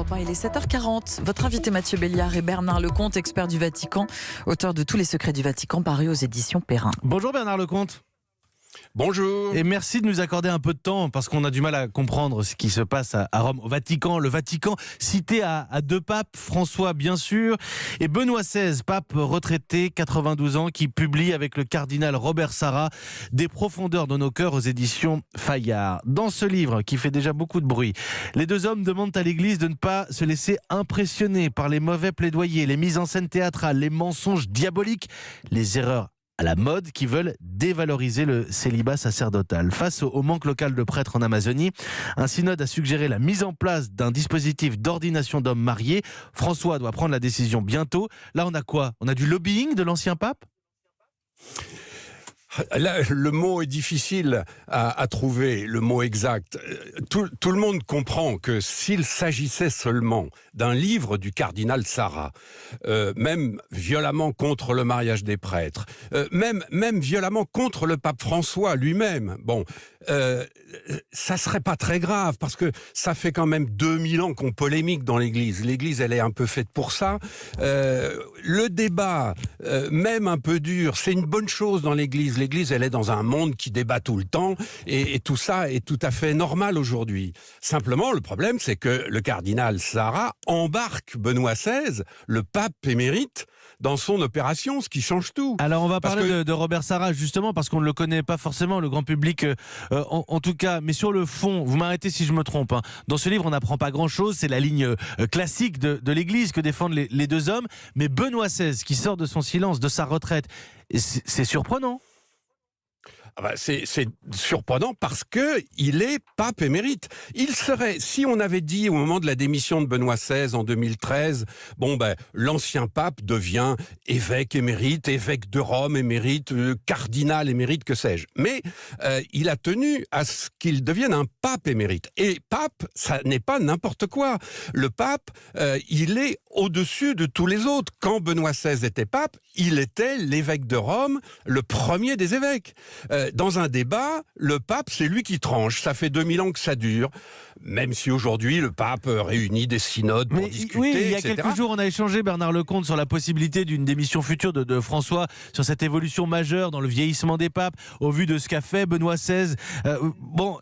Europe 1, il est 7h40. Votre invité Mathieu Béliard et Bernard Lecomte, expert du Vatican, auteur de Tous les secrets du Vatican, paru aux éditions Perrin. Bonjour Bernard Lecomte. Bonjour. Et merci de nous accorder un peu de temps parce qu'on a du mal à comprendre ce qui se passe à Rome, au Vatican. Le Vatican cité à deux papes, François bien sûr, et Benoît XVI, pape retraité, 92 ans, qui publie avec le cardinal Robert Sarra Des profondeurs de nos cœurs aux éditions Fayard. Dans ce livre, qui fait déjà beaucoup de bruit, les deux hommes demandent à l'Église de ne pas se laisser impressionner par les mauvais plaidoyers, les mises en scène théâtrales, les mensonges diaboliques, les erreurs à la mode qui veulent dévaloriser le célibat sacerdotal. Face au manque local de prêtres en Amazonie, un synode a suggéré la mise en place d'un dispositif d'ordination d'hommes mariés. François doit prendre la décision bientôt. Là, on a quoi? On a du lobbying de l'ancien pape? Là, le mot est difficile à trouver, le mot exact. Tout le monde comprend que s'il s'agissait seulement d'un livre du cardinal Sarra, même violemment contre le mariage des prêtres, même violemment contre le pape François lui-même, ça serait pas très grave, parce que ça fait quand même 2000 ans qu'on polémique dans l'Église. L'Église, elle est un peu faite pour ça. Le débat, même un peu dur, c'est une bonne chose dans l'Église. L'Église, elle est dans un monde qui débat tout le temps, et tout ça est tout à fait normal aujourd'hui. Simplement, le problème, c'est que le cardinal Sarra embarque Benoît XVI, le pape émérite, dans son opération, ce qui change tout. Alors on va parler de Robert Sarra justement parce qu'on ne le connaît pas forcément, le grand public en tout cas, mais sur le fond, vous m'arrêtez si je me trompe, hein. Dans ce livre on n'apprend pas grand chose, c'est la ligne classique de l'Église que défendent les deux hommes, mais Benoît XVI qui sort de son silence, de sa retraite, c'est surprenant. C'est surprenant parce que il est pape émérite. Il serait, si on avait dit au moment de la démission de Benoît XVI en 2013, l'ancien pape devient évêque émérite, évêque de Rome émérite, cardinal émérite, que sais-je. Mais il a tenu à ce qu'il devienne un pape émérite. Et pape, ça n'est pas n'importe quoi. Le pape, il est au-dessus de tous les autres. Quand Benoît XVI était pape, il était l'évêque de Rome, le premier des évêques. Dans un débat, le pape, c'est lui qui tranche. Ça fait 2000 ans que ça dure. Même si aujourd'hui, le pape réunit des synodes pour discuter, oui, il y a etc. quelques jours, on a échangé, Bernard Lecomte, sur la possibilité d'une démission future de François, sur cette évolution majeure dans le vieillissement des papes, au vu de ce qu'a fait Benoît XVI.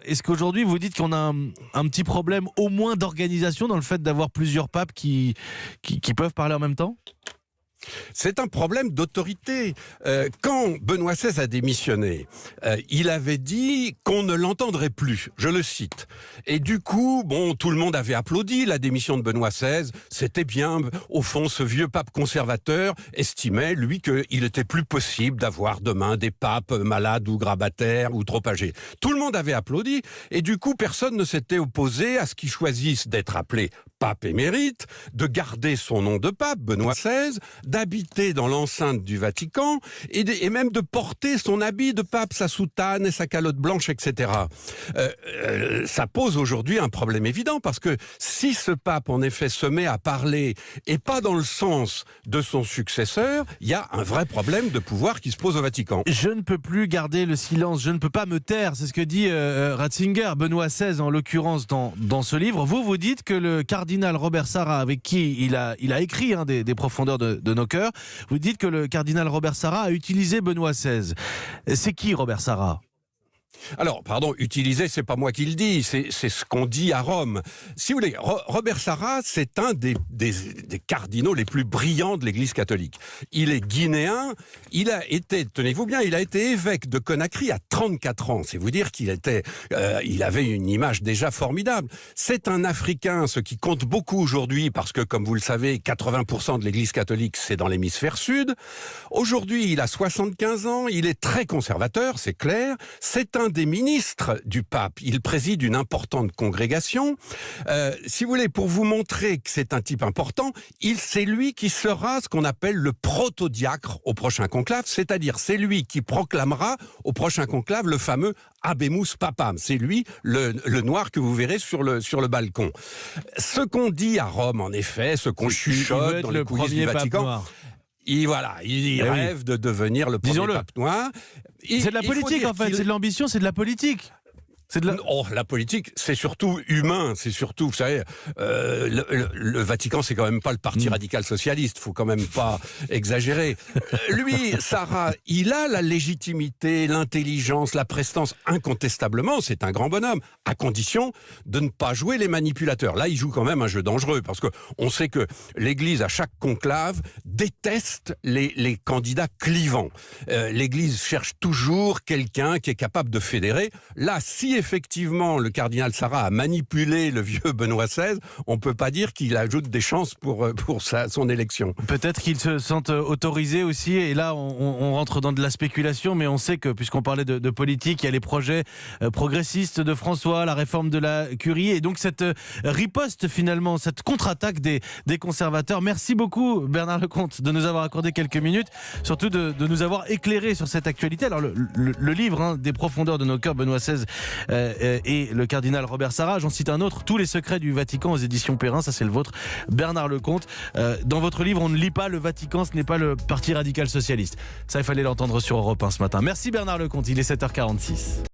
Est-ce qu'aujourd'hui, vous dites qu'on a un petit problème, au moins d'organisation, dans le fait d'avoir plusieurs papes qui peuvent parler en même temps ? C'est un problème d'autorité. Quand Benoît XVI a démissionné, il avait dit qu'on ne l'entendrait plus. Je le cite. Et du coup, tout le monde avait applaudi la démission de Benoît XVI. C'était bien. Au fond, ce vieux pape conservateur estimait, lui, qu'il était plus possible d'avoir demain des papes malades ou grabataires ou trop âgés. Tout le monde avait applaudi. Et du coup, personne ne s'était opposé à ce qu'il choisisse d'être appelé pape émérite, de garder son nom de pape, Benoît XVI, d'habiter dans l'enceinte du Vatican et même de porter son habit de pape, sa soutane et sa calotte blanche, etc. Ça pose aujourd'hui un problème évident, parce que si ce pape, en effet, se met à parler et pas dans le sens de son successeur, il y a un vrai problème de pouvoir qui se pose au Vatican. Je ne peux plus garder le silence, je ne peux pas me taire, c'est ce que dit Ratzinger, Benoît XVI en l'occurrence dans ce livre. Vous dites que le cardinal Robert Sarra, avec qui il a écrit des profondeurs de nos cœurs, vous dites que le cardinal Robert Sarra a utilisé Benoît XVI. C'est qui Robert Sarra ? Alors, pardon, utiliser, c'est pas moi qui le dis, c'est ce qu'on dit à Rome. Si vous voulez, Robert Sarra, c'est un des cardinaux les plus brillants de l'Église catholique. Il est guinéen, il a été, tenez-vous bien, il a été évêque de Conakry à 34 ans. C'est vous dire qu'il avait une image déjà formidable. C'est un Africain, ce qui compte beaucoup aujourd'hui, parce que, comme vous le savez, 80% de l'Église catholique, c'est dans l'hémisphère sud. Aujourd'hui, il a 75 ans, il est très conservateur, c'est clair. C'est un des ministres du pape. Il préside une importante congrégation. Si vous voulez, pour vous montrer que c'est un type important, c'est lui qui sera ce qu'on appelle le protodiacre au prochain conclave, c'est-à-dire c'est lui qui proclamera au prochain conclave le fameux Habemus Papam. C'est lui, le noir que vous verrez sur le balcon. Ce qu'on dit à Rome, en effet, ce qu'on chuchote dans les coulisses du Vatican... Il rêve de devenir le premier pape noir. C'est de la politique, en fait. C'est de l'ambition, c'est de la politique. La politique, c'est surtout humain, c'est surtout, vous savez, le Vatican, c'est quand même pas le parti radical socialiste, faut quand même pas exagérer. Lui, Sarah, il a la légitimité, l'intelligence, la prestance, incontestablement, c'est un grand bonhomme, à condition de ne pas jouer les manipulateurs. Là, il joue quand même un jeu dangereux, parce que on sait que l'Église, à chaque conclave, déteste les candidats clivants. L'Église cherche toujours quelqu'un qui est capable de fédérer. Là, si effectivement le cardinal Sarah a manipulé le vieux Benoît XVI, on peut pas dire qu'il ajoute des chances pour son élection. Peut-être qu'il se sent autorisé aussi, et là on rentre dans de la spéculation, mais on sait que, puisqu'on parlait de politique, il y a les projets progressistes de François, la réforme de la curie, et donc cette riposte finalement, cette contre-attaque des conservateurs. Merci beaucoup Bernard Lecomte de nous avoir accordé quelques minutes, surtout de nous avoir éclairé sur cette actualité. Alors le livre des profondeurs de nos cœurs, Benoît XVI et le cardinal Robert Sarah, j'en cite un autre, Tous les secrets du Vatican, aux éditions Perrin, ça c'est le vôtre, Bernard Lecomte. Dans votre livre, on ne lit pas le Vatican, ce n'est pas le parti radical socialiste. Ça, il fallait l'entendre sur Europe 1 ce matin. Merci Bernard Lecomte, il est 7h46.